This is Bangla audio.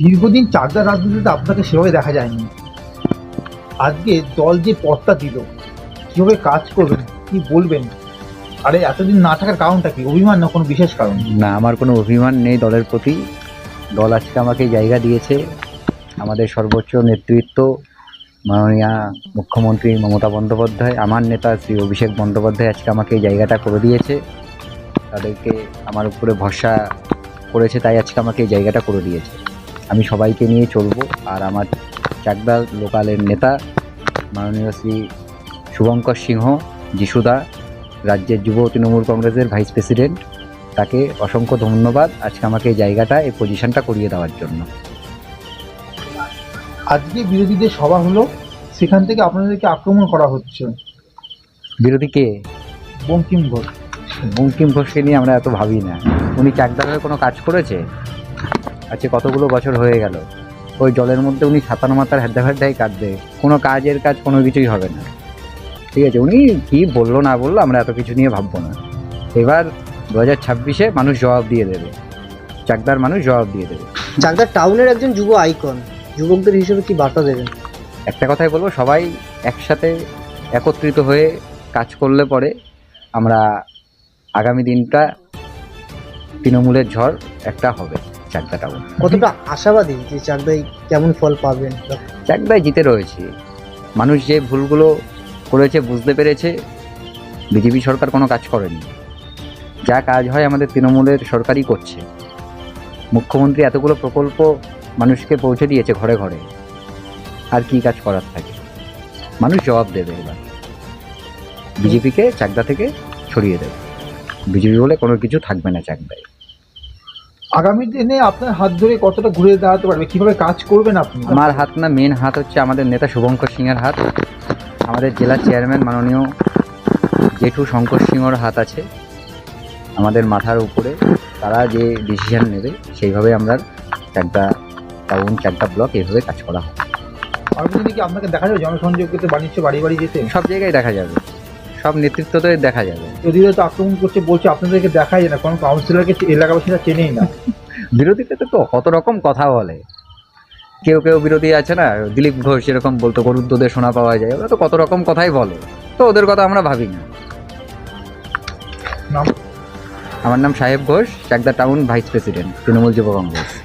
দীর্ঘদিন চাকদার রাজনীতিতে আপনাকে সেভাবে দেখা যায়নি। আজকে দল যে পথটা দিল, কিভাবে কাজ করবেন, কি বলবেন? আরে এতদিন না থাকার কারণটা কি? অভিমান না কোনো বিশেষ কারণ? না, আমার কোনো অভিমান নেই দলের প্রতি। দল আজকে আমাকে জায়গা দিয়েছে। আমাদের সর্বোচ্চ নেতৃত্ব মাননীয়া মুখ্যমন্ত্রী মমতা বন্দ্যোপাধ্যায়, আমার নেতা শ্রী অভিষেক বন্দ্যোপাধ্যায় আজকে আমাকে এই জায়গাটা করে দিয়েছে। তাদেরকে আমার উপরে ভরসা করেছে, তাই আজকে আমাকে এই জায়গাটা করে দিয়েছে। আমি সবাইকে নিয়ে চলবো। আর আমার চাকদা লোকালের নেতা মাননীয় শ্রী শুভঙ্কর সিংহ যিশুদা, রাজ্যের যুব তৃণমূল কংগ্রেসের ভাইস প্রেসিডেন্ট, তাকে অসংখ্য ধন্যবাদ আজকে আমাকে এই জায়গাটা, এই পজিশনটা করিয়ে দেওয়ার জন্য। আজকে বিরোধীদের সভা হলো, সেখান থেকে আপনাদেরকে আক্রমণ করা হচ্ছে। বিরোধী কে? বঙ্কিম ঘোষ। বঙ্কিম ঘোষকে নিয়ে আমরা এত ভাবি না। উনি চাকদার হয়ে কোনো কাজ করেছে? আজকে কতগুলো বছর হয়ে গেল, ওই জলের মধ্যে উনি ছাতানো মাথার হ্যাড্ডাই কাটবে, কোনো কাজের কাজ কোনো কিছুই হবে না। ঠিক আছে, উনি কী বললো না বললো আমরা এত কিছু নিয়ে ভাববো না। এবার 2026-এ মানুষ জবাব দিয়ে দেবে, চাকদার মানুষ জবাব দিয়ে দেবে। চাকদা টাউনের একজন যুব আইকন, যুবকদের হিসেবে কি বার্তা দেবেন? একটা কথাই বলবো, সবাই একসাথে একত্রিত হয়ে কাজ করলে পরে আমরা আগামী দিনটা তৃণমূলের ঝড় একটা হবে চাকদা টাউন। কতটা আশাবাদী যে চাকদায় কেমন ফল পাবেন? চাকদায় জিতে রয়েছে। মানুষ যে ভুলগুলো করেছে বুঝতে পেরেছে। বিজেপি সরকার কোনো কাজ করেনি, যা কাজ হয় আমাদের তৃণমূলের সরকারই করছে। মুখ্যমন্ত্রী এতগুলো প্রকল্প মানুষকে পৌঁছে দিয়েছে ঘরে ঘরে, আর কি কাজ করার থাকে? মানুষ জবাব দেবে। এবার বিজেপিকে চাকদা থেকে ছড়িয়ে দেবে। বিজেপি বলে কোনো কিছু থাকবে না চাকদায়। আগামী দিনে আপনার হাত ধরে কতটা ঘুরে দাঁড়াতে পারবে, কিভাবে কাজ করবেন আপনি? আমার হাত না, মেন হাত হচ্ছে আমাদের নেতা শুভঙ্কর সিংহের হাত। আমাদের জেলা চেয়ারম্যান মাননীয় জেঠু শঙ্কর সিংহর হাত আছে আমাদের মাথার উপরে। তারা যে ডিসিশন নেবে সেইভাবে আমরা চাকদা টাউন, চাকদা ব্লক এইভাবে কাজ করা হয়। আগামী দিনে কি আপনাকে দেখা যাবে জনসংযোগ করতে, বাণিজ্য বাড়ি বাড়ি যেতে? সব জায়গায় দেখা যাবে, সব নেতৃত্বতে দেখা যাবে। বিরোধীরা তো আক্রমণ করছে, বলছে আপনাদেরকে দেখাই যায় না, কোনো কাউন্সিলরকে এলাকাবাসীরা চেনেই না। বিরোধীতে তো কত রকম কথা বলে। কেউ কেউ বিরোধী আছে না, দিলীপ ঘোষ এরকম বলতো গরুর দুধে সোনা পাওয়া যায়, ওরা তো কত রকম কথাই বলে। তো ওদের কথা আমরা ভাবি না। নাম? আমার নাম Saheb Ghosh, Chakdah town vice president, Trinamool Yuva Congress.